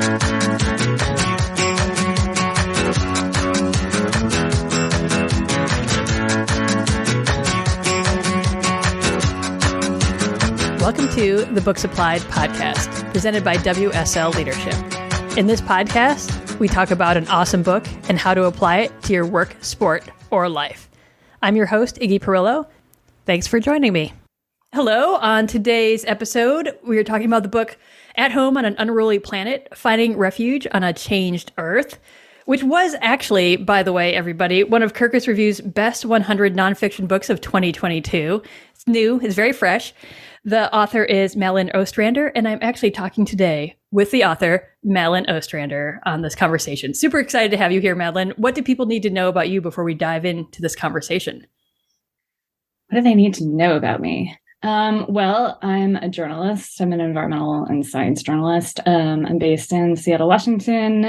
Welcome to the Books Applied podcast, presented by WSL Leadership. In this podcast, we talk about an awesome book and how to apply it to your work, sport, or life. I'm your host, Iggy Perillo. Thanks for joining me. Hello. On today's episode, we are talking about the book At Home on an Unruly Planet, Finding Refuge on a Changed Earth, which was actually, by the way, everybody, one of Kirkus Review's best 100 nonfiction books of 2022. It's new, it's very fresh. The author is Madeline Ostrander, and I'm actually talking today with the author, Madeline Ostrander, on this conversation. Super excited to have you here, Madeline. What do people need to know about you before we dive into this conversation? What do they need to know about me? Well, I'm a journalist. I'm an environmental and science journalist. I'm based in Seattle, Washington.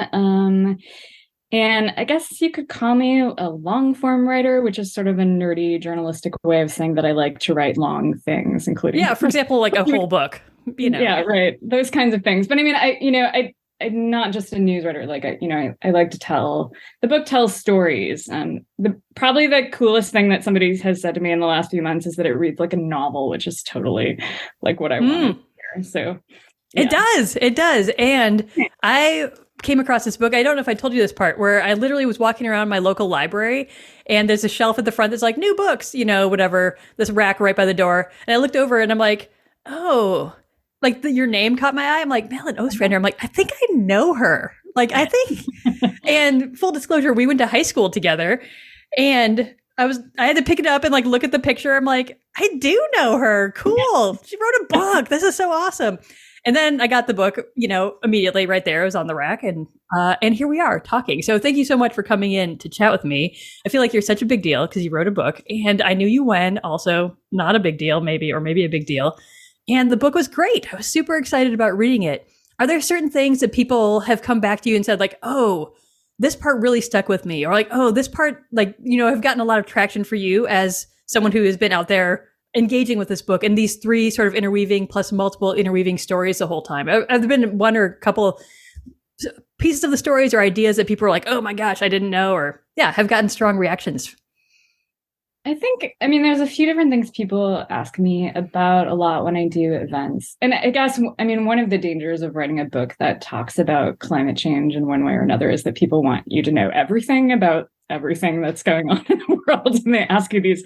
And I guess you could call me a long form writer, which is sort of a nerdy journalistic way of saying that I like to write long things, including, for example, like a whole book, Yeah, right. Those kinds of things. But I mean, I'm not just a news writer. Like, I like to tell, the book tells stories. Probably the coolest thing that somebody has said to me in the last few months is that it reads like a novel, which is totally like what I want to hear. So yeah. It does. And I came across this book. I don't know if I told you this part, where I literally was walking around my local library and there's a shelf at the front that's like new books, whatever, this rack right by the door. And I looked over and I'm like, oh, like your name caught my eye. I'm like, Madeline Ostrander. I'm like, I think I know her. And full disclosure, we went to high school together, and I had to pick it up and like look at the picture. I'm like, I do know her. Cool. She wrote a book. This is so awesome. And then I got the book, immediately right there. It was on the rack, and here we are talking. So thank you so much for coming in to chat with me. I feel like you're such a big deal because you wrote a book, and I knew you when, also not a big deal, maybe a big deal. And the book was great. I was super excited about reading it. Are there certain things that people have come back to you and said like, oh, this part really stuck with me, or like, oh, this part, have gotten a lot of traction for you as someone who has been out there engaging with this book and these three sort of interweaving plus multiple interweaving stories the whole time? Have there been one or a couple pieces of the stories or ideas that people are like, oh my gosh, I didn't know, or have gotten strong reactions? There's a few different things people ask me about a lot when I do events. And I guess, one of the dangers of writing a book that talks about climate change in one way or another is that people want you to know everything about everything that's going on in the world. And they ask you these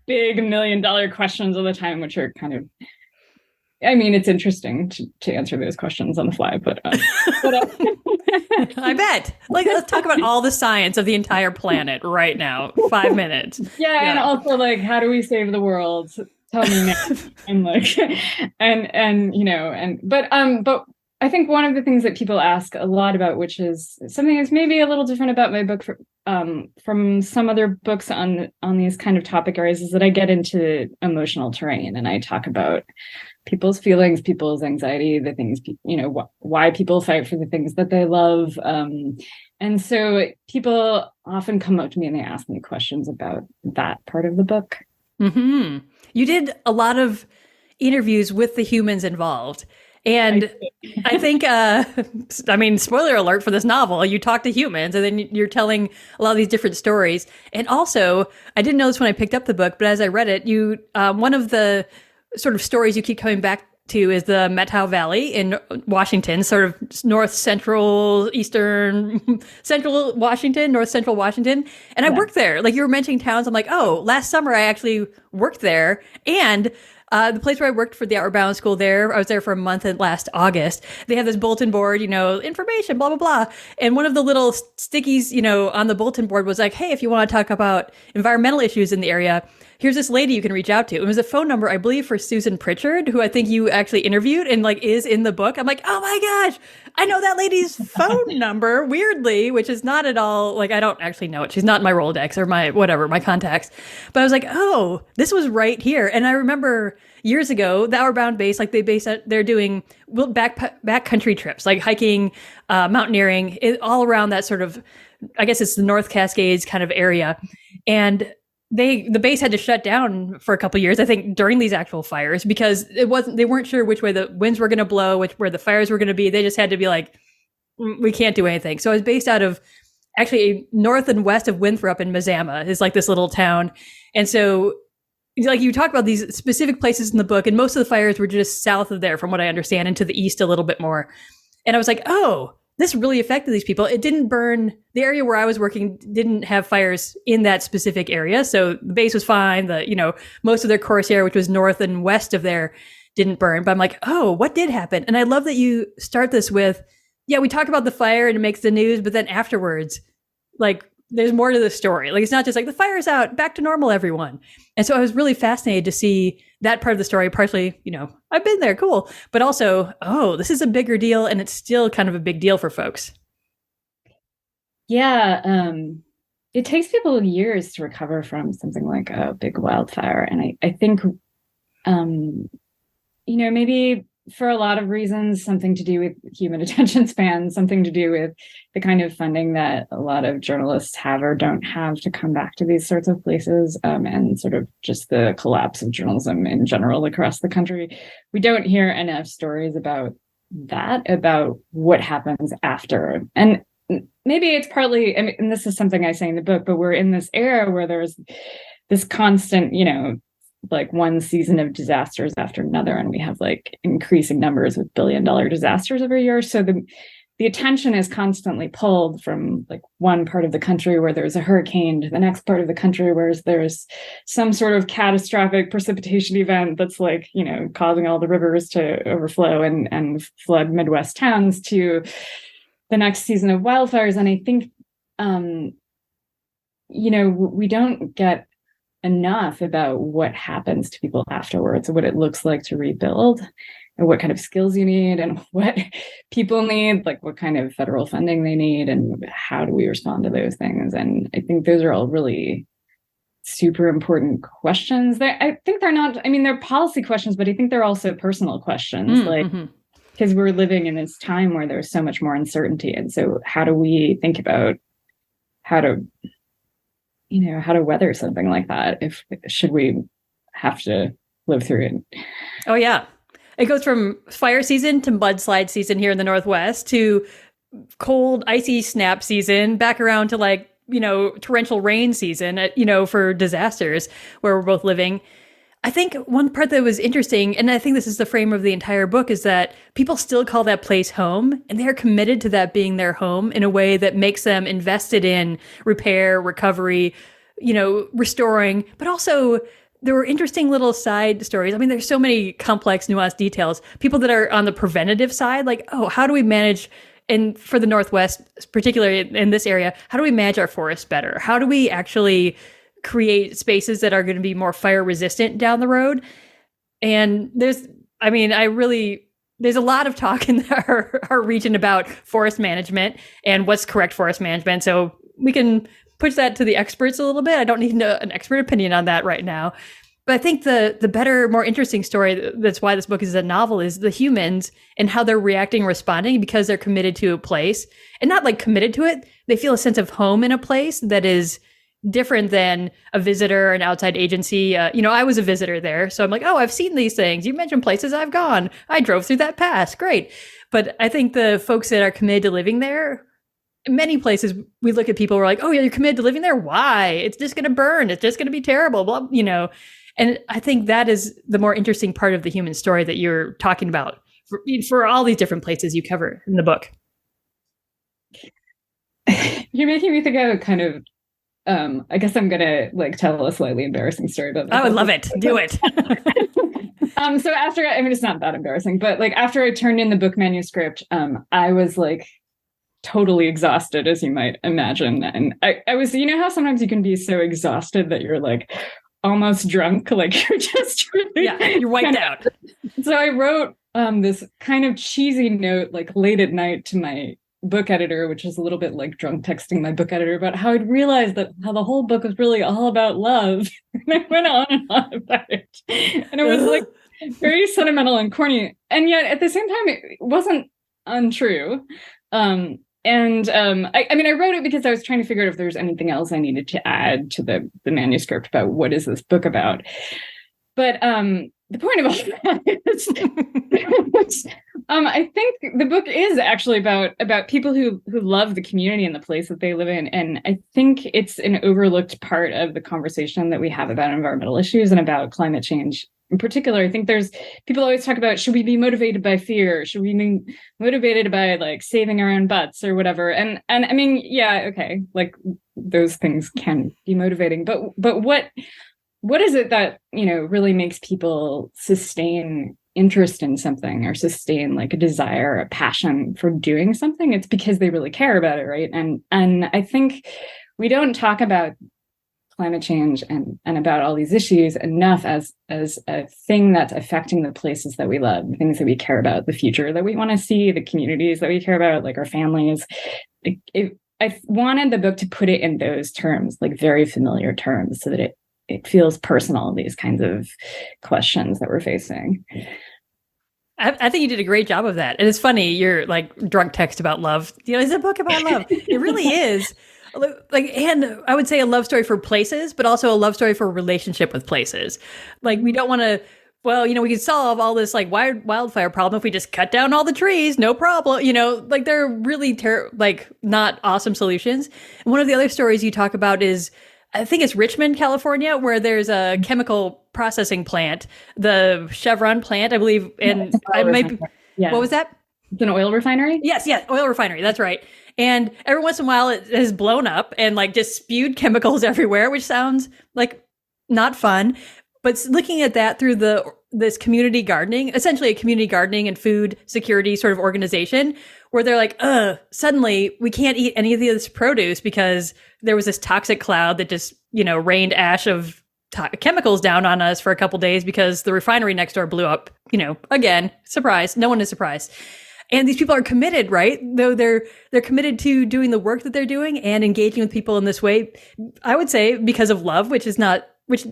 big $1 million questions all the time, which are kind of, it's interesting to answer those questions on the fly, but I bet. Let's talk about all the science of the entire planet right now. 5 minutes. Yeah. And also how do we save the world? Tell me now. But I think one of the things that people ask a lot about, which is something that's maybe a little different about my book from some other books on these kind of topic areas, is that I get into emotional terrain and I talk about people's feelings, people's anxiety, the things, why people fight for the things that they love. And so people often come up to me and they ask me questions about that part of the book. Mm-hmm. You did a lot of interviews with the humans involved. And I think, spoiler alert for this novel, you talk to humans and then you're telling a lot of these different stories. And also, I didn't know this when I picked up the book, but as I read it, one of the sort of stories you keep coming back to is the Methow Valley in Washington, sort of north central Washington. And I worked there. Like you were mentioning towns. I'm like, oh, last summer I actually worked there. And the place where I worked for the Outward Bound School there, I was there for a month in last August. They have this bulletin board, information, blah, blah, blah. And one of the little stickies, on the bulletin board was like, hey, if you want to talk about environmental issues in the area, here's this lady you can reach out to. It was a phone number, I believe, for Susan Pritchard, who I think you actually interviewed and is in the book. I'm like, oh my gosh, I know that lady's phone number, weirdly, which is not at all, I don't actually know it. She's not in my Rolodex or my contacts. But I was like, oh, this was right here. And I remember years ago, the Outward Bound base, they're doing backcountry trips, like hiking, mountaineering, all around that sort of, I guess it's the North Cascades kind of area. And the base had to shut down for a couple of years, I think, during these actual fires, because they weren't sure which way the winds were going to blow, where the fires were going to be. They just had to be like, we can't do anything. So I was based out of actually north and west of Winthrop in Mazama is like this little town. And so like you talk about these specific places in the book, and most of the fires were just south of there, from what I understand, and to the east a little bit more. And I was like, oh, this really affected these people. It didn't burn. The area where I was working didn't have fires in that specific area, so the base was fine. Most of their course area, which was north and west of there, didn't burn. But I'm like, oh, what did happen? And I love that you start this with, yeah, we talk about the fire and it makes the news, but then afterwards, like, there's more to the story. Like, it's not just like the fire's out, back to normal, everyone. And so I was really fascinated to see that part of the story. Partially, I've been there, cool. But also, oh, this is a bigger deal, and it's still kind of a big deal for folks. Yeah. It takes people years to recover from something like a big wildfire. And I think, maybe for a lot of reasons, something to do with human attention span, something to do with the kind of funding that a lot of journalists have or don't have to come back to these sorts of places, and sort of just the collapse of journalism in general across the country. We don't hear enough stories about that, about what happens after. And maybe it's partly, and this is something I say in the book, but we're in this era where there's this constant, like one season of disasters after another, and we have like increasing numbers of billion-dollar disasters every year. So the attention is constantly pulled from like one part of the country where there's a hurricane to the next part of the country where there's some sort of catastrophic precipitation event that's like, causing all the rivers to overflow and flood Midwest towns, to the next season of wildfires. And I think, we don't get enough about what happens to people afterwards, what it looks like to rebuild, and what kind of skills you need, and what people need, like what kind of federal funding they need, and how do we respond to those things. And I think those are all really super important questions. I think they're not, they're policy questions, but I think they're also personal questions, because we're living in this time where there's so much more uncertainty. And so how do we think about how to weather something like that, should we have to live through it? Oh, yeah. It goes from fire season to mudslide season here in the Northwest to cold, icy snap season, back around to like, torrential rain season, for disasters where we're both living. I think one part that was interesting, and I think this is the frame of the entire book, is that people still call that place home, and they're committed to that being their home in a way that makes them invested in repair, recovery, restoring. But also, there were interesting little side stories. There's so many complex, nuanced details. People that are on the preventative side, like, oh, how do we manage, and for the Northwest, particularly in this area, how do we manage our forests better? How do we actually create spaces that are going to be more fire resistant down the road? And there's a lot of talk in our region about forest management and what's correct forest management. So we can push that to the experts a little bit. I don't need an expert opinion on that right now. But I think the better, more interesting story, that's why this book is a novel, is the humans and how they're reacting, responding, because they're committed to a place. And not like committed to it, they feel a sense of home in a place that is different than a visitor, an outside agency. I was a visitor there, so I'm like, oh, I've seen these things. You mentioned places I've gone. I drove through that pass. Great. But I think the folks that are committed to living there, in many places, we look at people, we're like, oh, yeah, you're committed to living there? Why? It's just going to burn. It's just going to be terrible. Blah, And I think that is the more interesting part of the human story that you're talking about for all these different places you cover in the book. You're making me think of kind of, I guess I'm going to like tell a slightly embarrassing story about this. I would love it. Do it. So after, it's not that embarrassing, but like after I turned in the book manuscript, I was like totally exhausted, as you might imagine. And I was, how sometimes you can be so exhausted that you're like almost drunk, like you're just really you're wiped out. So I wrote this kind of cheesy note like late at night to my book editor, which is a little bit like drunk texting my book editor, about how I'd realized that how the whole book was really all about love. And I went on and on about it. And it was like very sentimental and corny. And yet at the same time, it wasn't untrue. I wrote it because I was trying to figure out if there's anything else I needed to add to the manuscript about what is this book about. But the point of all that is, I think the book is actually about people who love the community and the place that they live in, and I think it's an overlooked part of the conversation that we have about environmental issues and about climate change in particular. I think there's people always talk about, should we be motivated by fear? Should we be motivated by like saving our own butts or whatever? And I mean, yeah, okay, like those things can be motivating, but what is it that, you know, really makes people sustain interest in something or sustain like a desire, a passion for doing something? It's because they really care about it, right? And I think we don't talk about climate change and about all these issues enough as a thing that's affecting the places that we love, the things that we care about, the future that we want to see, the communities that we care about, like our families. I wanted the book to put it in those terms, like very familiar terms, so that it feels personal, these kinds of questions that we're facing. I think you did a great job of that. And it's funny, your like drunk text about love, you know, it's a book about love. It really is. Like, and I would say a love story for places, but also a love story for a relationship with places. Like, we don't want to, well, you know, we could solve all this like wildfire problem if we just cut down all the trees, no problem. You know, like they're really like not awesome solutions. And one of the other stories you talk about is, I think it's Richmond, California, where there's a chemical processing plant, the Chevron plant, I believe. And I might be, yeah. What was that? It's an oil refinery? Yes, oil refinery. That's right. And every once in a while it has blown up and like just spewed chemicals everywhere, which sounds like not fun. But looking at that through this community gardening, essentially a community gardening and food security sort of organization, where they're like, suddenly we can't eat any of this produce because there was this toxic cloud that just, you know, rained ash of chemicals down on us for a couple days because the refinery next door blew up, you know, again, surprise, no one is surprised. And these people are committed, right? Though they're committed to doing the work that they're doing and engaging with people in this way. I would say because of love, which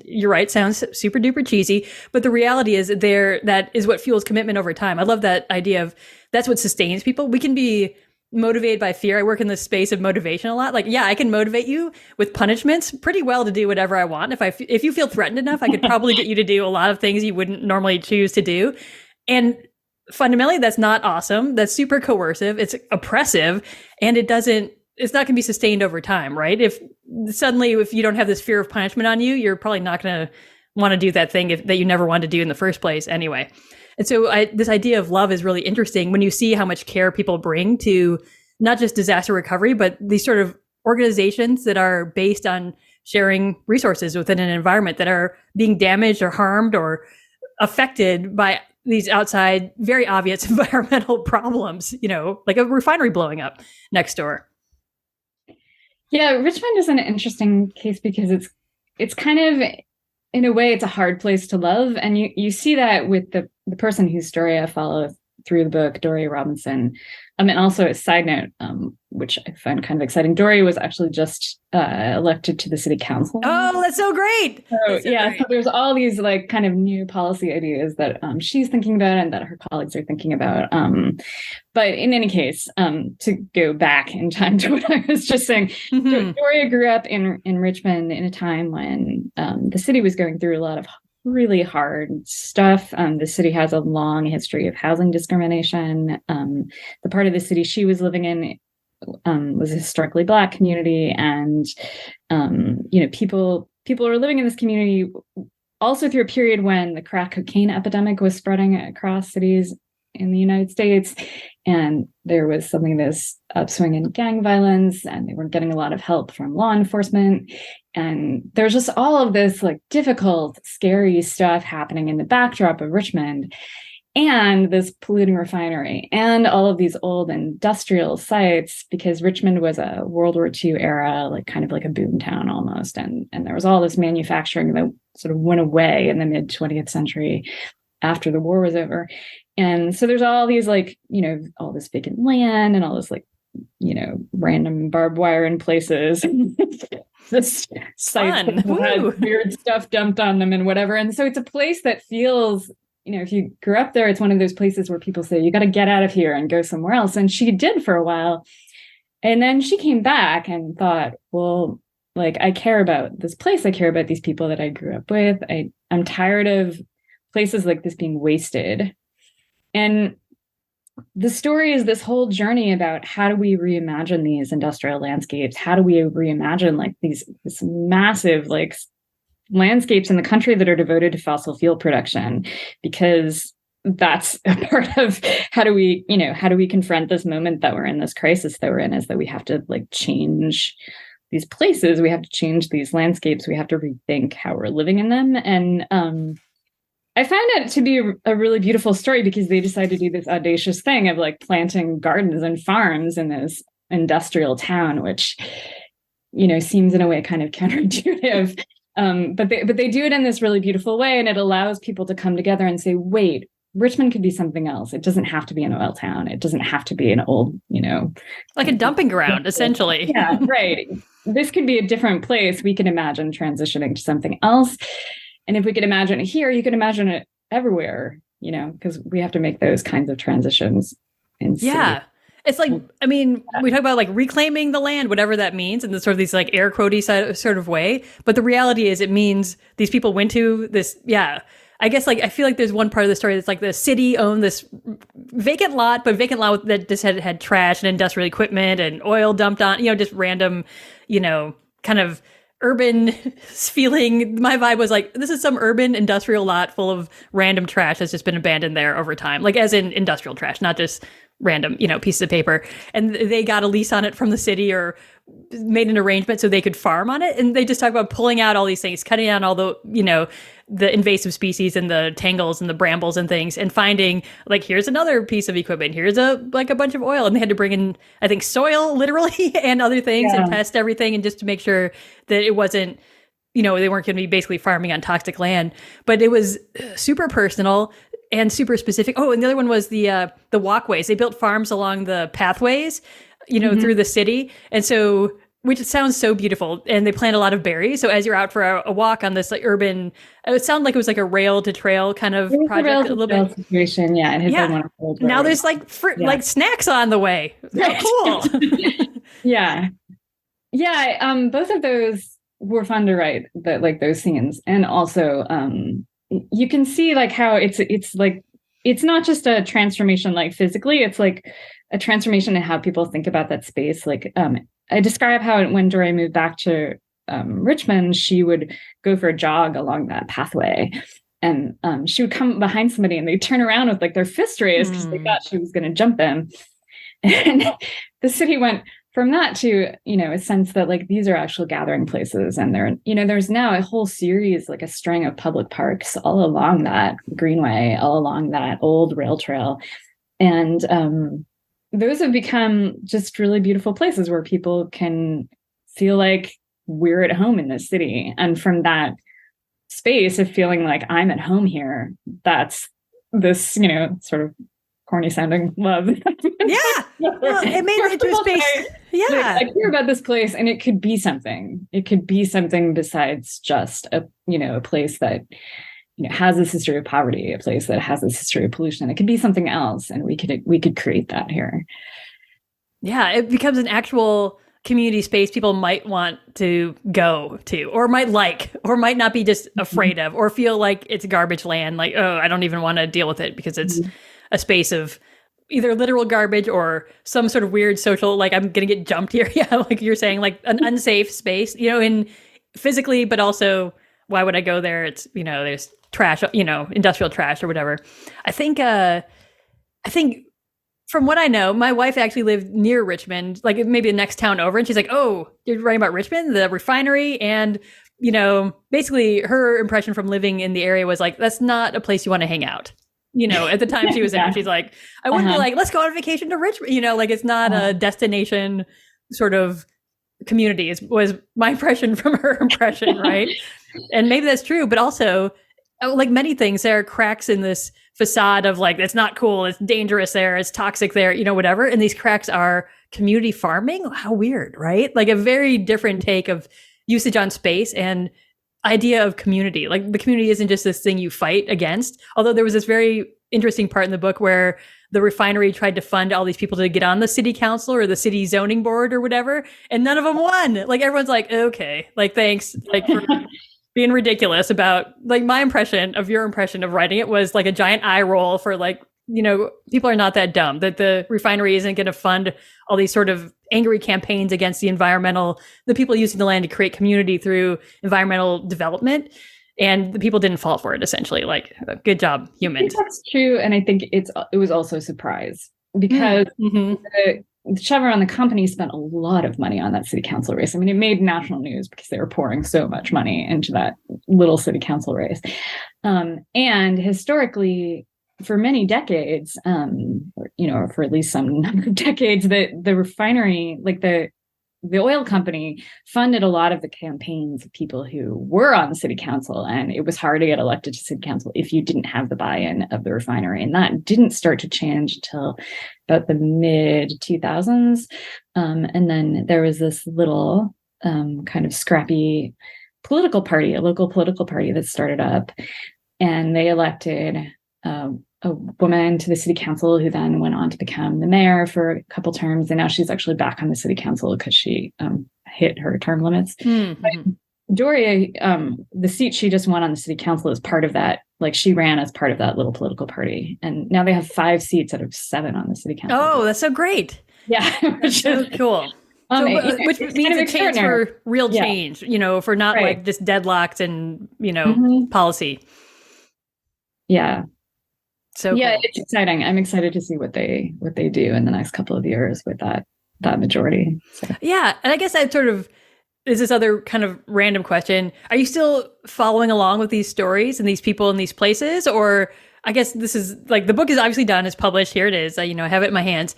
you're right, sounds super duper cheesy, but the reality is that is what fuels commitment over time. I love that idea of that's what sustains people. We can be motivated by fear. I work in the space of motivation a lot. Like, yeah, I can motivate you with punishments pretty well to do whatever I want. If you feel threatened enough, I could probably get you to do a lot of things you wouldn't normally choose to do. And fundamentally, that's not awesome. That's super coercive. It's oppressive, and it's not going to be sustained over time, right? If you don't have this fear of punishment on you, you're probably not going to want to do that thing that you never wanted to do in the first place anyway. And so this idea of love is really interesting when you see how much care people bring to not just disaster recovery, but these sort of organizations that are based on sharing resources within an environment that are being damaged or harmed or affected by these outside, very obvious environmental problems, you know, like a refinery blowing up next door. Yeah, Richmond is an interesting case because it's kind of, in a way, it's a hard place to love. And you see that with the person whose story I follow through the book, Dory Robinson. And also a side note, which I find kind of exciting, Dory was actually just elected to the city council. Oh, that's so great. So there's all these like kind of new policy ideas that she's thinking about and that her colleagues are thinking about. But in any case, to go back in time to what I was just saying, Dory grew up in Richmond in a time when the city was going through a lot of really hard stuff. The city has a long history of housing discrimination. The part of the city she was living in was a historically Black community, and people were living in this community also through a period when the crack cocaine epidemic was spreading across cities in the United States, and there was something this upswing in gang violence, and they weren't getting a lot of help from law enforcement. And there's just all of this like difficult, scary stuff happening in the backdrop of Richmond, and this polluting refinery, and all of these old industrial sites, because Richmond was a World War II era, like kind of like a boom town almost. And there was all this manufacturing that sort of went away in the mid 20th century after the war was over. And so there's all these like, all this vacant land and all this like, random barbed wire in places. This sites that had weird stuff dumped on them and whatever. And so it's a place that feels, if you grew up there, it's one of those places where people say, you got to get out of here and go somewhere else. And she did for a while. And then she came back and thought, well, like, I care about this place. I care about these people that I grew up with. I'm tired of places like this being wasted. And the story is this whole journey about how do we reimagine these industrial landscapes? How do we reimagine like this massive like landscapes in the country that are devoted to fossil fuel production? Because that's a part of how do we confront this moment that we're in, this crisis that we're in, is that we have to like change these places, we have to change these landscapes, we have to rethink how we're living in them. And I found it to be a really beautiful story because they decided to do this audacious thing of like planting gardens and farms in this industrial town, which, seems in a way kind of counterintuitive. But they do it in this really beautiful way, and it allows people to come together and say, wait, Richmond could be something else. It doesn't have to be an oil town. It doesn't have to be an old, like a dumping ground, essentially. Yeah, right. This could be a different place. We can imagine transitioning to something else. And if we could imagine it here, you could imagine it everywhere, because we have to make those kinds of transitions. Yeah. It's like, I mean, we talk about like reclaiming the land, whatever that means, in the sort of these like air quotey sort of way. But the reality is it means these people went to this, I guess like I feel like there's one part of the story that's like the city owned this vacant lot that just had trash and industrial equipment and oil dumped on, just random, kind of urban feeling. My vibe was like, this is some urban industrial lot full of random trash that's just been abandoned there over time, like as in industrial trash, not just random, pieces of paper. And they got a lease on it from the city or made an arrangement so they could farm on it. And they just talk about pulling out all these things, cutting down all the, the invasive species and the tangles and the brambles and things, and finding like, here's another piece of equipment. Here's a bunch of oil. And they had to bring in, I think, soil literally and other things and test everything. And just to make sure that it wasn't, they weren't going to be basically farming on toxic land. But it was super personal and super specific. Oh, and the other one was the walkways. They built farms along the pathways, through the city. And so, which sounds so beautiful. And they plant a lot of berries. So as you're out for a walk on this like urban, it sounded like it was like a rail to trail kind of project a little bit. Situation. Yeah. Now there's like fruit, like snacks on the way. Right. Oh, cool. Yeah. Yeah. Both of those were fun to write, that like those scenes. And also, you can see like how it's like, it's not just a transformation like physically, it's like a transformation in how people think about that space. Like I describe how when Dory moved back to Richmond, she would go for a jog along that pathway, and she would come behind somebody and they'd turn around with like their fist raised because they thought she was going to jump them. And the city went from that to, a sense that like these are actual gathering places. And there's now a whole series, like a string of public parks all along that greenway, all along that old rail trail. And those have become just really beautiful places where people can feel like we're at home in this city. And from that space of feeling like I'm at home here, that's this, sort of corny sounding love. Yeah. Well, it made it into a space. Yeah. I hear about this place and it could be something. It could be something besides just a place that, has this history of poverty, a place that has this history of pollution. It could be something else. And we could create that here. Yeah. It becomes an actual community space people might want to go to, or might like, or might not be just afraid of, or feel like it's garbage land. Like, oh, I don't even want to deal with it because it's a space of either literal garbage or some sort of weird social, like I'm going to get jumped here. Yeah. Like you're saying, like an unsafe space, in physically, but also why would I go there? It's, there's trash, industrial trash or whatever. I think from what I know, my wife actually lived near Richmond, like maybe the next town over. And she's like, oh, you're writing about Richmond, the refinery. And, basically her impression from living in the area was like, that's not a place you want to hang out. At the time she was there, she's like, I wouldn't be like, let's go on vacation to Richmond. Like it's not a destination sort of community was my impression from her impression. Right. And maybe that's true, but also like many things, there are cracks in this facade of like, it's not cool. It's dangerous there. It's toxic there, whatever. And these cracks are community farming. How weird, right? Like a very different take of usage on space and idea of community. Like the community isn't just this thing you fight against. Although there was this very interesting part in the book where the refinery tried to fund all these people to get on the city council or the city zoning board or whatever. And none of them won. Like everyone's like, okay, like, thanks. Like being ridiculous about like my impression of your impression of writing it was like a giant eye roll for like, people are not that dumb, that the refinery isn't going to fund all these sort of angry campaigns against the people using the land to create community through environmental development. And the people didn't fall for it, essentially. Like, good job, humans. I think that's true. And I think it was also a surprise because the Chevron, the company, spent a lot of money on that city council race. I mean, it made national news because they were pouring so much money into that little city council race. And historically, for many decades, or for at least some number of decades, the refinery, like the oil company, funded a lot of the campaigns of people who were on the city council. And it was hard to get elected to city council if you didn't have the buy-in of the refinery. And that didn't start to change until about the mid 2000s. And then there was this little kind of scrappy political party, a local political party that started up. And they elected a woman to the city council who then went on to become the mayor for a couple terms. And now she's actually back on the city council because she hit her term limits. But Doria, the seat she just won on the city council is part of that. Like, she ran as part of that little political party. And now they have 5 seats out of 7 on the city council. Oh, that's so great. Yeah. That's so cool. Which means a chance for real change, for not like just deadlocked and, policy. Yeah. So yeah, cool. It's exciting. I'm excited to see what they do in the next couple of years with that majority. So. Yeah, and I guess that sort of is this other kind of random question. Are you still following along with these stories and these people in these places? Or I guess this is like, the book is obviously done, it's published, here it is, I have it in my hands.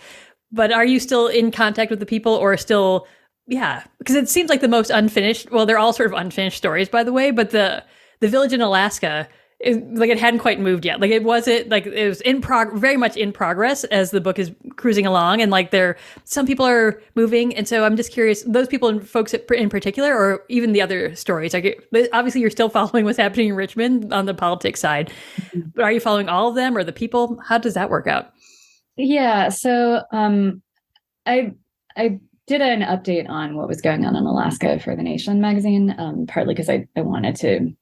But are you still in contact with the people, or still, because it seems like the most unfinished, well, they're all sort of unfinished stories, by the way, but the village in Alaska, it hadn't quite moved yet. Like, it wasn't like it was very much in progress as the book is cruising along, and like some people are moving, and so I'm just curious, those people and folks in particular, or even the other stories. Obviously, you're still following what's happening in Richmond on the politics side, but are you following all of them or the people? How does that work out? Yeah, so I did an update on what was going on in Alaska for The Nation magazine, partly because I wanted to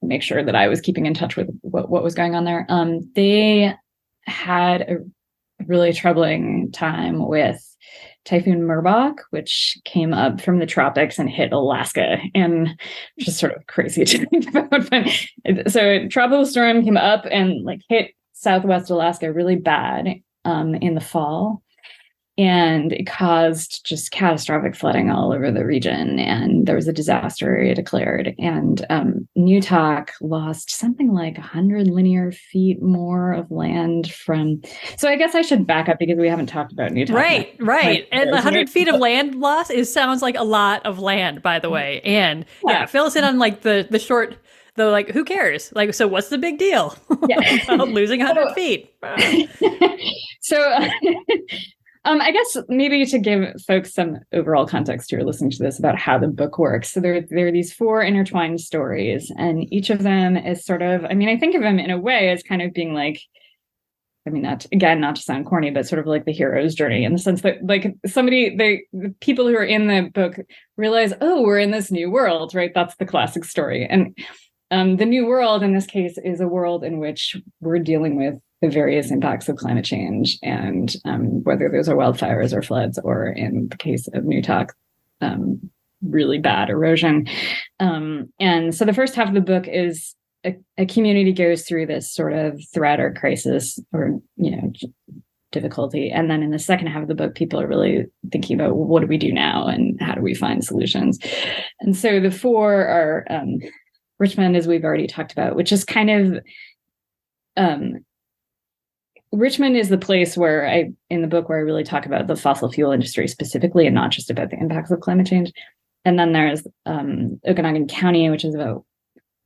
make sure that I was keeping in touch with what was going on there. They had a really troubling time with Typhoon Merbok, which came up from the tropics and hit Alaska, and just sort of crazy to think about. So a tropical storm came up and like hit Southwest Alaska really bad in the fall. And it caused just catastrophic flooding all over the region. And there was a disaster area declared. And Newtok lost something like 100 linear feet more of land from... So I guess I should back up because we haven't talked about Newtok. Right. And 100 feet of land loss sounds like a lot of land, by the way. And fill us in on like the short... Though, like, who cares? Like, so what's the big deal about losing 100 feet? So... I guess maybe to give folks some overall context who are listening to this about how the book works. So there are these 4 intertwined stories, and each of them is sort of, I think of them in a way as kind of being like, not to sound corny, but sort of like the hero's journey, in the sense that like the people who are in the book realize, oh, we're in this new world, right? That's the classic story. And the new world in this case is a world in which we're dealing with the various impacts of climate change, and whether those are wildfires or floods, or in the case of Newtok, really bad erosion. And so the first half of the book is a community goes through this sort of threat or crisis or, difficulty. And then in the second half of the book, people are really thinking about, well, what do we do now? And how do we find solutions? And so the 4 are Richmond, as we've already talked about, which is kind of... Richmond is the place where in the book where I really talk about the fossil fuel industry specifically, and not just about the impacts of climate change. And then there's Okanagan County, which is about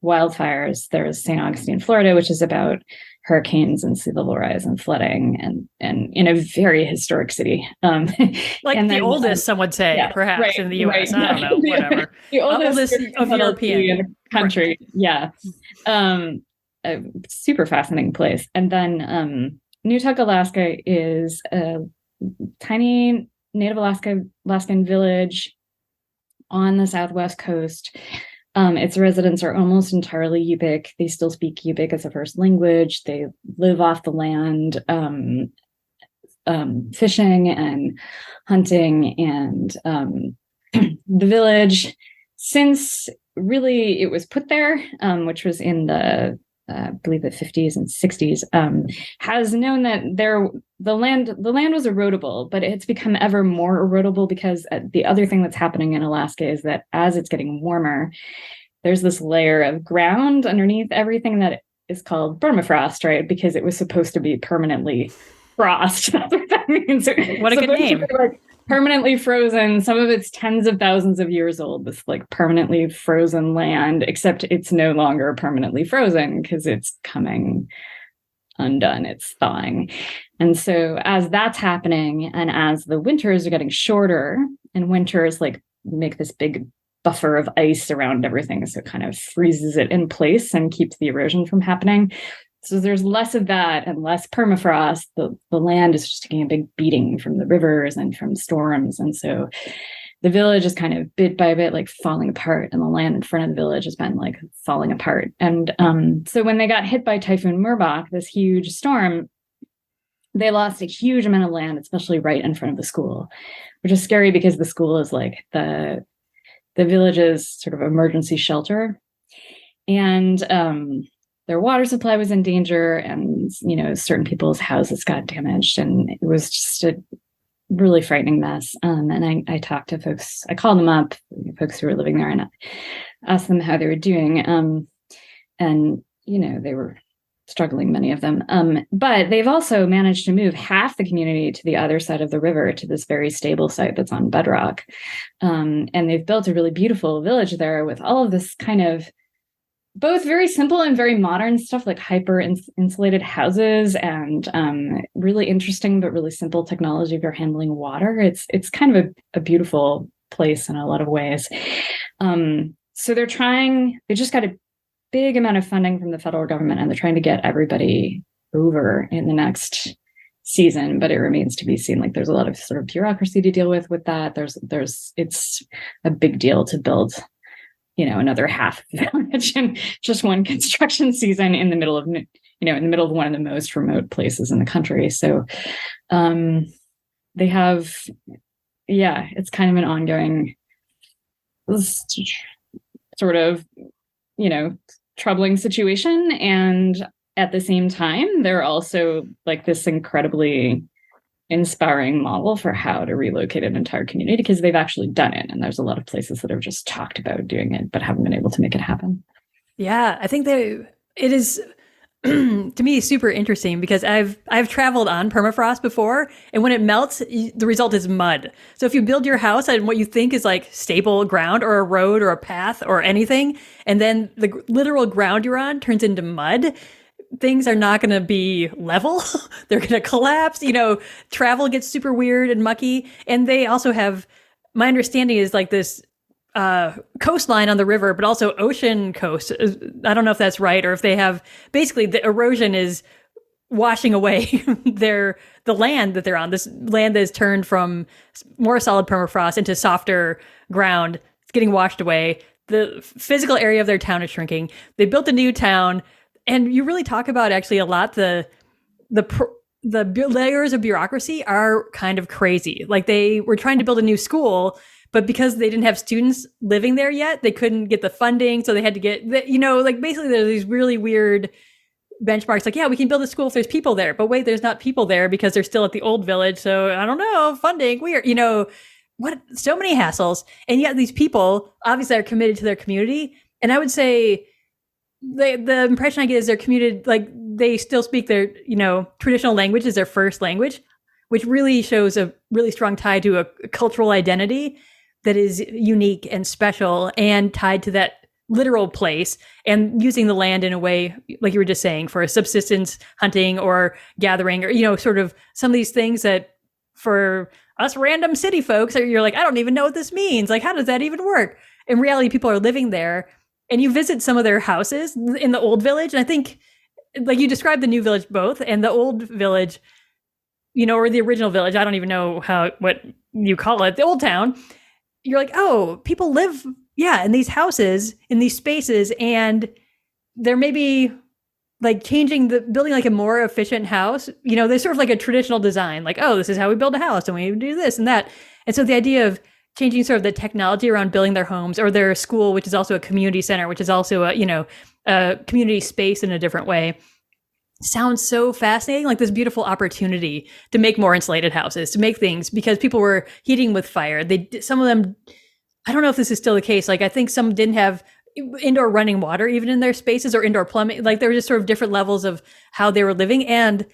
wildfires. There's St. Augustine, Florida, which is about hurricanes and sea level rise and flooding, and in a very historic city. Like and the oldest, some would say, perhaps, in the U.S. I don't know, whatever. The oldest of European country. Yeah. A super fascinating place. And then Newtok, Alaska is a tiny Native Alaskan village on the southwest coast Its residents are almost entirely Yupik. They still speak Yupik as a first language. They live off the land, fishing and hunting. And the village, since really it was put there, which was in the I believe the 50s and 60s, has known that the land was erodible, but it's become ever more erodible because the other thing that's happening in Alaska is that as it's getting warmer, there's this layer of ground underneath everything that is called permafrost, right? Because it was supposed to be permanently frost. That's what that means. What a good name. Like permanently frozen. Some of it's tens of thousands of years old, this like permanently frozen land, except it's no longer permanently frozen because it's coming undone. It's thawing. And so as that's happening, and as the winters are getting shorter, and winters like make this big buffer of ice around everything, so it kind of freezes it in place and keeps the erosion from happening. So there's less of that and less permafrost. The land is just taking a big beating from the rivers and from storms. And so the village is kind of bit by bit like falling apart, and the land in front of the village has been like falling apart. And so when they got hit by Typhoon Murbach, this huge storm, they lost a huge amount of land, especially right in front of the school, which is scary because the school is like the village's sort of emergency shelter. And their water supply was in danger, and, you know, certain people's houses got damaged, and it was just a really frightening mess. And I talked to folks, I called them up, folks who were living there, and asked them how they were doing. And, you know, they were struggling, many of them. But they've also managed to move half the community to the other side of the river, to this very stable site that's on bedrock. And they've built a really beautiful village there with all of this kind of both very simple and very modern stuff, like hyper insulated houses and really interesting but really simple technology for handling water. It's kind of a beautiful place in a lot of ways. So they just got a big amount of funding from the federal government, and they're trying to get everybody over in the next season, but it remains to be seen. Like there's a lot of sort of bureaucracy to deal with that. It's a big deal to build, you know, another half of the village in just one construction season in the middle of, you know, in the middle of one of the most remote places in the country. So they have, it's kind of an ongoing sort of, you know, troubling situation. And at the same time, they're also like this incredibly inspiring model for how to relocate an entire community, because they've actually done it. And there's a lot of places that have just talked about doing it, but haven't been able to make it happen. Yeah, I think it is to me super interesting, because I've traveled on permafrost before, and when it melts, the result is mud. So if you build your house on what you think is like stable ground or a road or a path or anything, and then the literal ground you're on turns into mud, things are not going to be level. They're going to collapse. You know, travel gets super weird and mucky. And they also have, my understanding is like this coastline on the river, but also ocean coast. I don't know if that's right, or if they have, basically the erosion is washing away the land that they're on. This land that is turned from more solid permafrost into softer ground. It's getting washed away. The physical area of their town is shrinking. They built a new town. And you really talk about actually a lot the layers of bureaucracy are kind of crazy. Like they were trying to build a new school, but because they didn't have students living there yet, they couldn't get the funding. So they had to get, you know, like basically there's these really weird benchmarks. Like, yeah, we can build a school if there's people there, but wait, there's not people there because they're still at the old village. So I don't know, funding, weird, you know, so many hassles. And yet these people obviously are committed to their community. And I would say, the impression I get is they're commuted, like they still speak their, you know, traditional language is their first language, which really shows a really strong tie to a cultural identity that is unique and special and tied to that literal place, and using the land in a way, like you were just saying, for subsistence hunting or gathering, or, you know, sort of some of these things that for us random city folks, you're like, I don't even know what this means. Like, how does that even work? In reality, people are living there. And you visit some of their houses in the old village. And I think, like you described the new village both, and the old village, you know, or the original village, I don't even know what you call it, the old town. You're like, oh, people live, yeah, in these houses, in these spaces, and they're maybe like changing the building like a more efficient house. You know, there's sort of like a traditional design, like, oh, this is how we build a house and we do this and that. And so the idea of changing sort of the technology around building their homes or their school, which is also a community center, which is also a, you know, a community space in a different way, sounds so fascinating, like this beautiful opportunity to make more insulated houses, to make things, because people were heating with fire. Some of them, I don't know if this is still the case. Like, I think some didn't have indoor running water even in their spaces, or indoor plumbing. Like, there were just sort of different levels of how they were living. And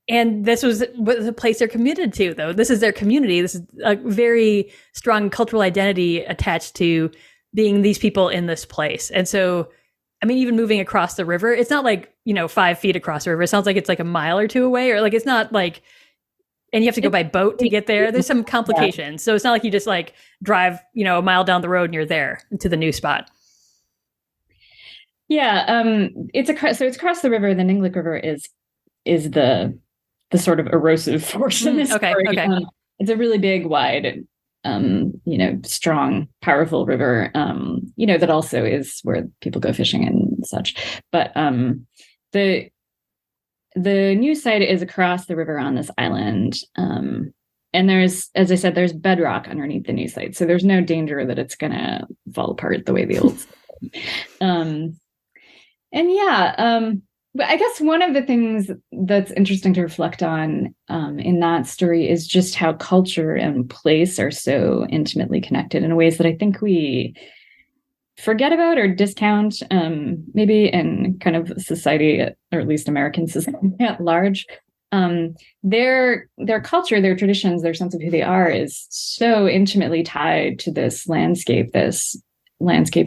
this was the place they're committed to, though. This is their community. This is a very strong cultural identity attached to being these people in this place. And so, I mean, even moving across the river, it's not like, you know, 5 feet across the river. It sounds like it's like a mile or two away, or like it's not like, and you have to go by boat to get there. There's some complications. Yeah. So it's not like you just like drive, you know, a mile down the road and you're there to the new spot. Yeah, it's across the river. The Ninglick River is the sort of erosive force in this story. Okay. It's a really big, wide, you know, strong, powerful river, you know, that also is where people go fishing and such. But the new site is across the river on this island. And there's, as I said, there's bedrock underneath the new site. So there's no danger that it's going to fall apart the way the old and yeah, but I guess one of the things that's interesting to reflect on in that story is just how culture and place are so intimately connected in ways that I think we forget about or discount, maybe in kind of society, or at least American society at large. Their culture, their traditions, their sense of who they are is so intimately tied to this landscape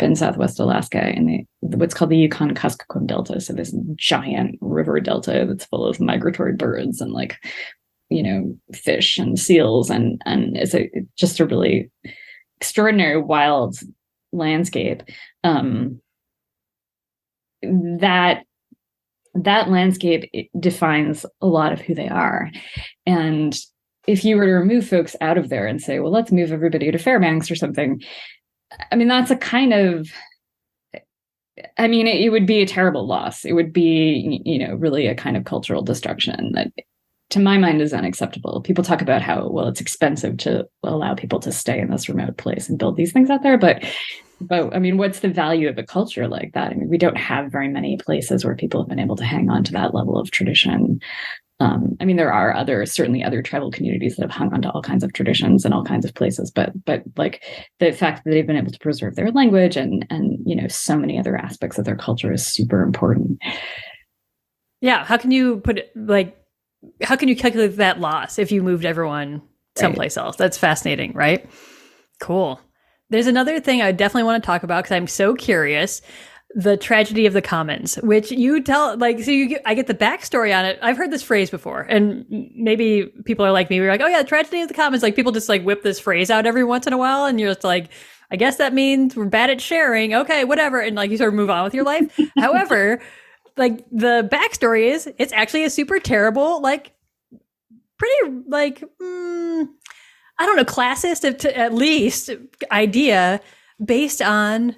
in Southwest Alaska in what's called the Yukon-Kuskokwim Delta. So this giant river delta that's full of migratory birds and, like, you know, fish and seals, and it's just a really extraordinary wild landscape. That landscape, it defines a lot of who they are. And if you were to remove folks out of there and say, well, let's move everybody to Fairbanks or something, I mean, that's a kind of, I mean, it would be a terrible loss. It would be, you know, really a kind of cultural destruction that, to my mind, is unacceptable. People talk about how, well, it's expensive to allow people to stay in this remote place and build these things out there. But I mean, what's the value of a culture like that? I mean, we don't have very many places where people have been able to hang on to that level of tradition. I mean, there are certainly other tribal communities that have hung on to all kinds of traditions in all kinds of places, but like the fact that they've been able to preserve their language and you know, so many other aspects of their culture is super important. Yeah, how can you calculate that loss if you moved everyone someplace else? That's fascinating, right? Cool. There's another thing I definitely want to talk about because I'm so curious. The tragedy of the commons, which you tell, like, so I get the backstory on it. I've heard this phrase before, and maybe people are like me. We're like, oh yeah, the tragedy of the commons. Like, people just like whip this phrase out every once in a while, and you're just like, I guess that means we're bad at sharing. Okay, whatever, and like you sort of move on with your life. However, like the backstory is, it's actually a super terrible, like, pretty like, I don't know, classist at least idea based on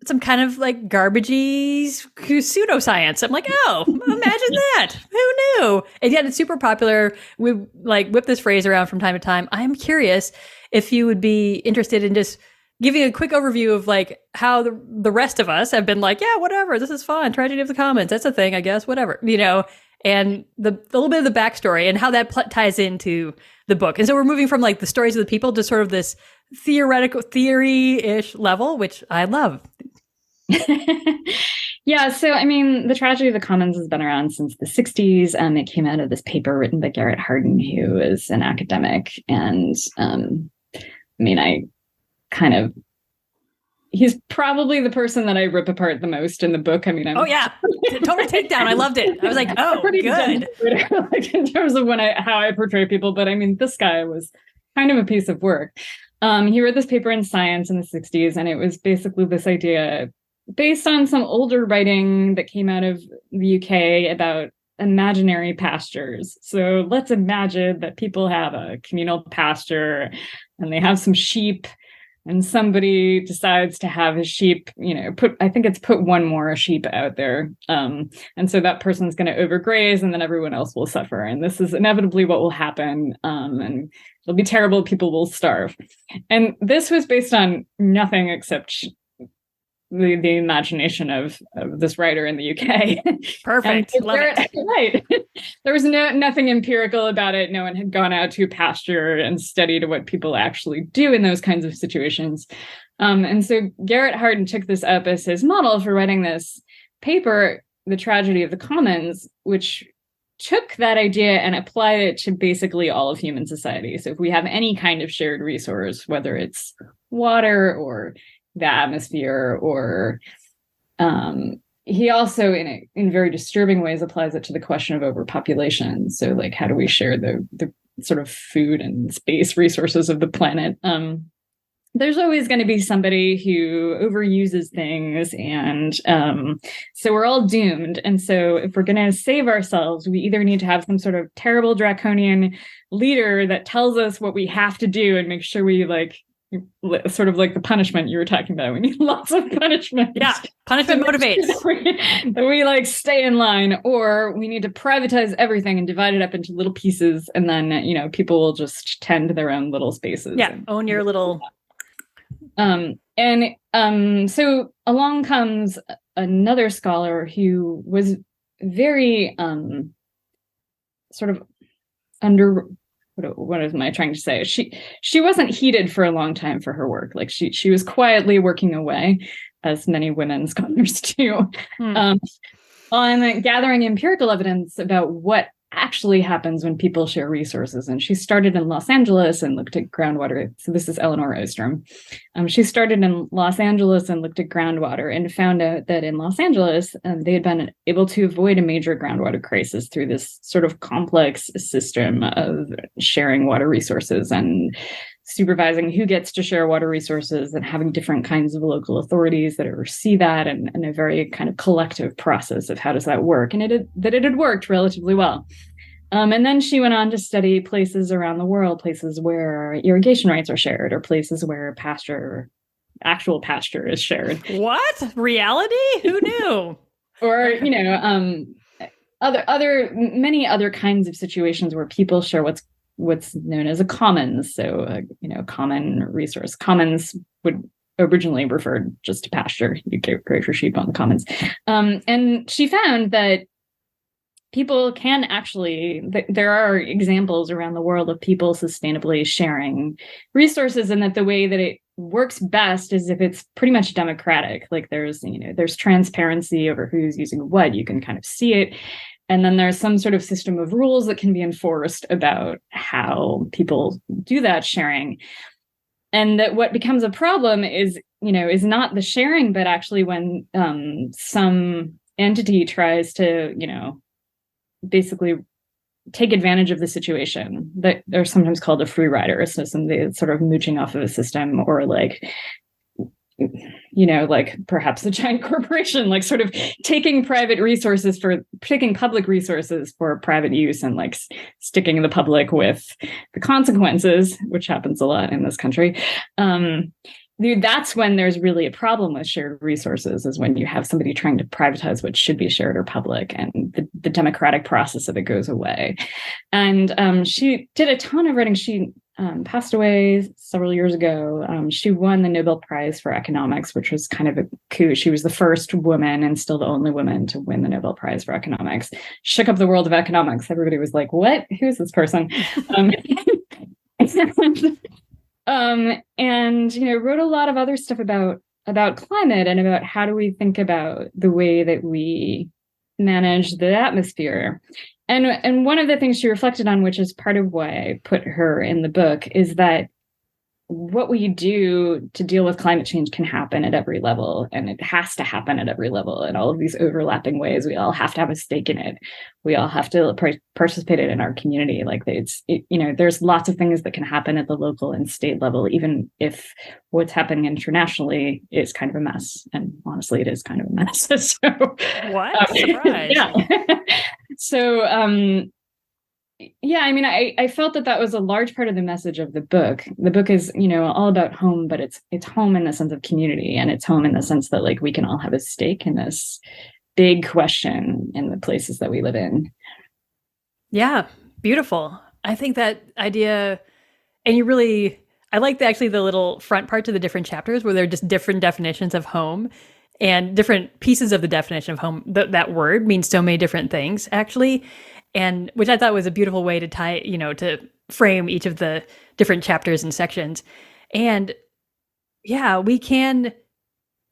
some kind of like garbagey pseudoscience. I'm like, oh, imagine that. Who knew? And yet it's super popular. We like whip this phrase around from time to time. I'm curious if you would be interested in just giving a quick overview of like how the rest of us have been like, yeah, whatever, this is fun. Tragedy of the commons. That's a thing, I guess, whatever, you know, and the little bit of the backstory and how that ties into the book. And so we're moving from like the stories of the people to sort of this theoretical theory-ish level, which I love. Yeah, so I mean, the tragedy of the commons has been around since the 60s. It came out of this paper written by Garrett Hardin, who is an academic. And I mean, he's probably the person that I rip apart the most in the book. I mean, oh yeah, total takedown. I loved it. I was like, oh, pretty good. Like, in terms of how I portray people, but I mean, this guy was kind of a piece of work. He wrote this paper in Science in the 60s, and it was basically this idea based on some older writing that came out of the UK about imaginary pastures. So let's imagine that people have a communal pasture and they have some sheep and somebody decides to have his sheep, put one more sheep out there. And so that person's going to overgraze, and then everyone else will suffer. And this is inevitably what will happen. And it'll be terrible. People will starve. And this was based on nothing except the imagination of this writer in the UK. Perfect. Love it. Right. There was nothing empirical about it. No one had gone out to pasture and studied what people actually do in those kinds of situations. And so Garrett Hardin took this up as his model for writing this paper, The Tragedy of the Commons, which took that idea and applied it to basically all of human society. So if we have any kind of shared resource, whether it's water or the atmosphere, or he also in very disturbing ways applies it to the question of overpopulation. So like, how do we share the sort of food and space resources of the planet? There's always going to be somebody who overuses things, and so we're all doomed. And so if we're going to save ourselves, we either need to have some sort of terrible draconian leader that tells us what we have to do and make sure we sort of like the punishment you were talking about. We need lots of punishment. Yeah, punishment motivates. That we stay in line, or we need to privatize everything and divide it up into little pieces, and then people will just tend to their own little spaces. Yeah, own your little. So along comes another scholar who was very sort of under. What am I trying to say? She wasn't heated for a long time for her work. Like she was quietly working away, as many women scholars do, on gathering empirical evidence about what actually happens when people share resources. And she started in Los Angeles and looked at groundwater. So this is Eleanor Ostrom. She started in Los Angeles and looked at groundwater and found out that in Los Angeles, they had been able to avoid a major groundwater crisis through this sort of complex system of sharing water resources and supervising who gets to share water resources, and having different kinds of local authorities that oversee that, and a very kind of collective process of how does that work, and it had worked relatively well. And then she went on to study places around the world, places where irrigation rights are shared, or places where actual pasture is shared. What? Reality? Who knew? Or, many other kinds of situations where people share what's known as a commons. So, common resource. Commons would originally refer just to pasture. You graze your sheep on the commons. And she found that people can actually, there are examples around the world of people sustainably sharing resources, and that the way that it works best is if it's pretty much democratic. Like there's transparency over who's using what. You can kind of see it. And then there's some sort of system of rules that can be enforced about how people do that sharing. And that what becomes a problem is not the sharing, but actually when some entity tries to, basically take advantage of the situation. That they're sometimes called a free rider, so somebody that's sort of mooching off of a system, or perhaps a giant corporation, sort of taking public resources for private use, and sticking the public with the consequences, which happens a lot in this country. That's when there's really a problem with shared resources, is when you have somebody trying to privatize what should be shared or public, and the democratic process of it goes away. And she did a ton of writing. She passed away several years ago. She won the Nobel Prize for Economics, which was kind of a coup. She was the first woman, and still the only woman, to win the Nobel Prize for Economics. Shook up the world of economics. Everybody was like, what? Who's this person? And wrote a lot of other stuff about climate, and about how do we think about the way that we manage the atmosphere. And one of the things she reflected on, which is part of why I put her in the book, is that what we do to deal with climate change can happen at every level, and it has to happen at every level in all of these overlapping ways. We all have to have a stake in it. We all have to participate in our community. There's lots of things that can happen at the local and state level, even if what's happening internationally is kind of a mess. And honestly, it is kind of a mess. So, what? Surprise. Yeah. So, Yeah, I mean, I felt that that was a large part of the message of the book. The book is, all about home, but it's home in the sense of community, and it's home in the sense that like we can all have a stake in this big question in the places that we live in. Yeah, beautiful. I think that idea, and I like actually the little front parts of the different chapters where they're just different definitions of home and different pieces of the definition of home. That word means so many different things, actually, and which I thought was a beautiful way to tie, to frame each of the different chapters and sections. And yeah, we can.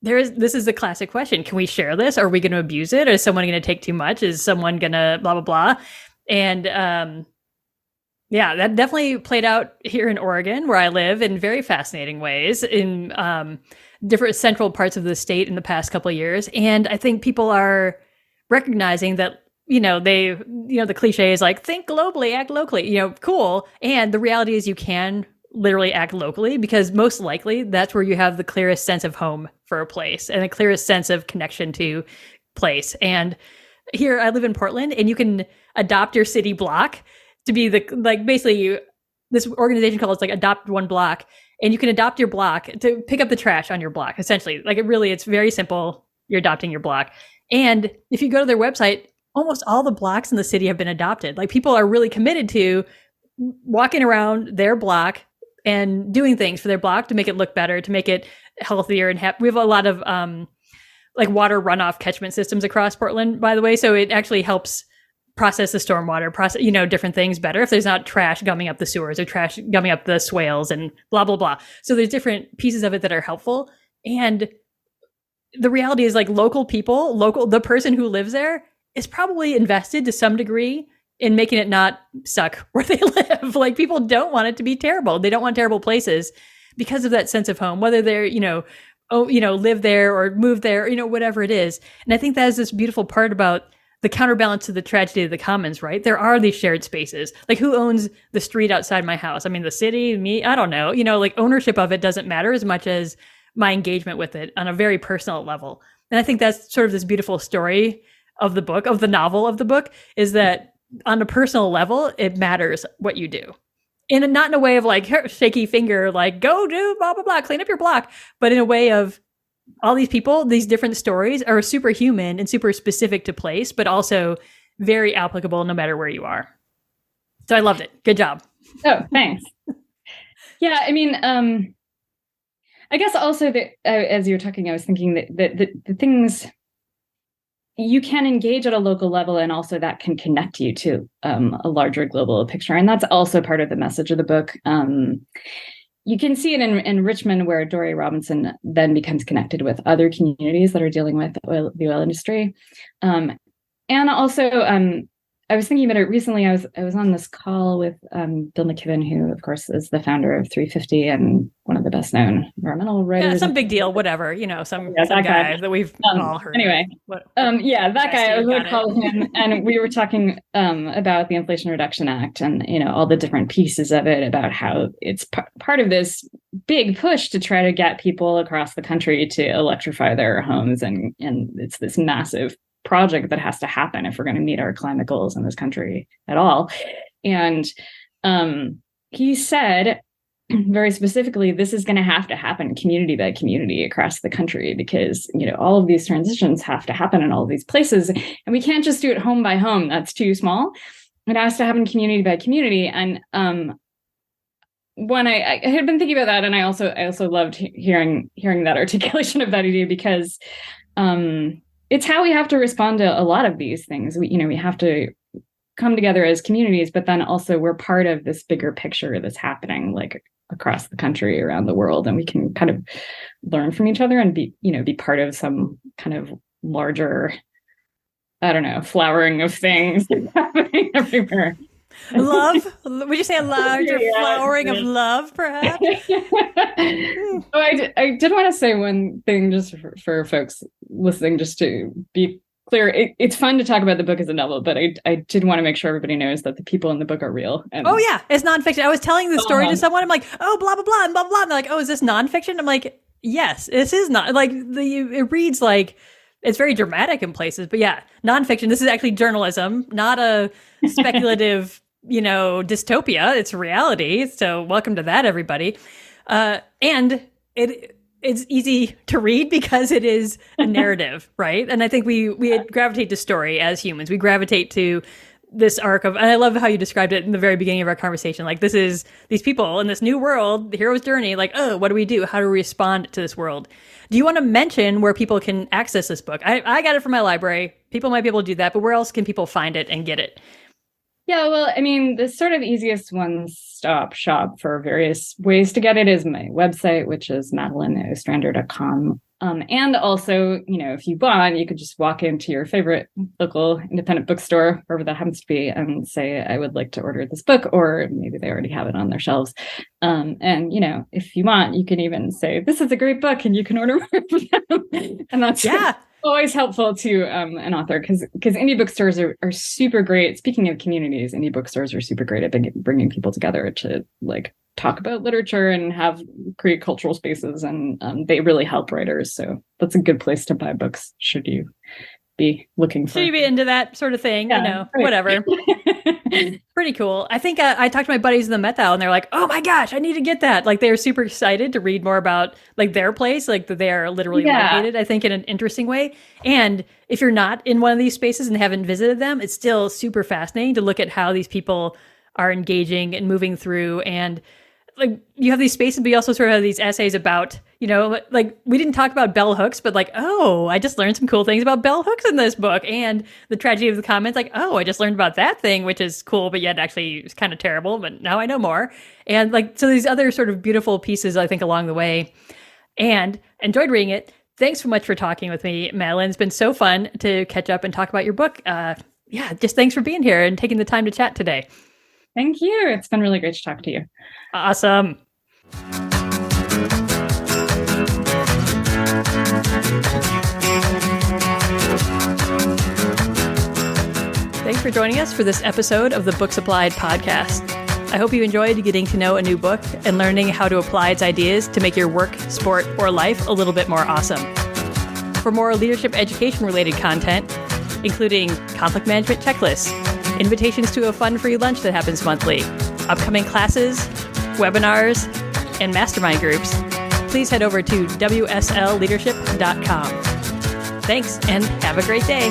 This is the classic question. Can we share this? Are we going to abuse it? Is someone going to take too much? Is someone going to blah, blah, blah? And yeah, that definitely played out here in Oregon, where I live, in very fascinating ways in different central parts of the state in the past couple of years. And I think people are recognizing that, the cliche is like, think globally, act locally, cool. And the reality is you can literally act locally, because most likely that's where you have the clearest sense of home for a place and the clearest sense of connection to place. And here I live in Portland, and you can adopt your city block to be basically this organization called, it's like Adopt One Block, and you can adopt your block to pick up the trash on your block, essentially. Like it's very simple. You're adopting your block. And if you go to their website, almost all the blocks in the city have been adopted. Like, people are really committed to walking around their block and doing things for their block to make it look better, to make it healthier and we have a lot of like water runoff catchment systems across Portland, by the way. So it actually helps process the stormwater, different things better if there's not trash gumming up the sewers or trash gumming up the swales and blah, blah, blah. So there's different pieces of it that are helpful. And the reality is, like, the person who lives there is probably invested to some degree in making it not suck where they live. Like, people don't want it to be terrible. They don't want terrible places because of that sense of home, whether they're, live there or move there, whatever it is. And I think that is this beautiful part about the counterbalance to the tragedy of the commons, right? There are these shared spaces. Like, who owns the street outside my house? I mean, the city, me, I don't know. Like, ownership of it doesn't matter as much as my engagement with it on a very personal level. And I think that's sort of this beautiful story of the book, of the novel of the book, is that on a personal level, it matters what you do. And not in a way of like shaky finger, like, go do blah, blah, blah, clean up your block, but in a way of all these people, these different stories are superhuman and super specific to place, but also very applicable no matter where you are. So I loved it. Good job. Oh, thanks. Yeah, I mean, I guess also that as you were talking, I was thinking that the things you can engage at a local level, and also that can connect you to a larger global picture. And that's also part of the message of the book. You can see it in Richmond, where Dory Robinson then becomes connected with other communities that are dealing with the oil industry. And also, I was thinking about it recently. I was on this call with Bill McKibben, who, of course, is the founder of 350 and one of the best known environmental writers. Yeah, some big deal, whatever. Some guy that we've all heard. Anyway, that guy. I was going to call him, and we were talking about the Inflation Reduction Act and all the different pieces of it, about how it's part of this big push to try to get people across the country to electrify their homes, and it's this massive project that has to happen if we're going to meet our climate goals in this country at all. And he said very specifically, this is going to have to happen community by community across the country, because all of these transitions have to happen in all of these places, and we can't just do it home by home. That's too small. It has to happen community by community. And when I had been thinking about that, and I also loved hearing that articulation of that idea, because it's how we have to respond to a lot of these things. We have to come together as communities, but then also we're part of this bigger picture that's happening, like, across the country, around the world, and we can kind of learn from each other and be part of some kind of larger, I don't know, flowering of things happening everywhere. Love? Would you say a larger flowering of love, perhaps? I did want to say one thing, just for folks listening, just to be clear. It's fun to talk about the book as a novel, but I did want to make sure everybody knows that the people in the book are real. And, oh, yeah. It's nonfiction. I was telling the story to someone. I'm like, oh, blah, blah, blah, and blah, blah. And they're like, oh, is this nonfiction? I'm like, yes, this is not. Like, it reads like, it's very dramatic in places. But yeah, nonfiction. This is actually journalism, not a speculative dystopia. It's reality. So welcome to that, everybody. And it's easy to read because it is a narrative, right? And I think we gravitate to story as humans. We gravitate to this arc of, and I love how you described it in the very beginning of our conversation. Like, this is these people in this new world, the hero's journey. Like, oh, what do we do? How do we respond to this world? Do you want to mention where people can access this book? I got it from my library. People might be able to do that, but where else can people find it and get it? Yeah, well, I mean, the sort of easiest one-stop shop for various ways to get it is my website, which is madeline@ostrander.com. And also, if you want, you could just walk into your favorite local independent bookstore, wherever that happens to be, and say, I would like to order this book, or maybe they already have it on their shelves. And, if you want, you can even say, this is a great book, and you can order more for them. And that's always helpful to an author, because indie bookstores are super great. Speaking of communities, indie bookstores are super great at bringing people together to talk about literature and create cultural spaces, and they really help writers. So that's a good place to buy books, should you be looking for. Should you be into that sort of thing? Right. Whatever. Pretty cool. I think I talked to my buddies in the Met Thou, and they're like, oh my gosh, I need to get that. Like, they're super excited to read more about their place, that they are literally located, I think, in an interesting way. And if you're not in one of these spaces and haven't visited them, it's still super fascinating to look at how these people are engaging and moving through. And you have these spaces, but you also sort of have these essays about, we didn't talk about bell hooks, but I just learned some cool things about bell hooks in this book, and the tragedy of the commons. I just learned about that thing, which is cool, but yet actually it's kind of terrible, but now I know more. And so these other sort of beautiful pieces, I think, along the way, and enjoyed reading it. Thanks so much for talking with me, Madeline. It's been so fun to catch up and talk about your book. Just thanks for being here and taking the time to chat today. Thank you. It's been really great to talk to you. Awesome. Thanks for joining us for this episode of the Books Applied podcast. I hope you enjoyed getting to know a new book and learning how to apply its ideas to make your work, sport, or life a little bit more awesome. For more leadership education-related content, including conflict management checklists, invitations to a fun free lunch that happens monthly, upcoming classes, webinars, and mastermind groups, please head over to wslleadership.com. Thanks, and have a great day.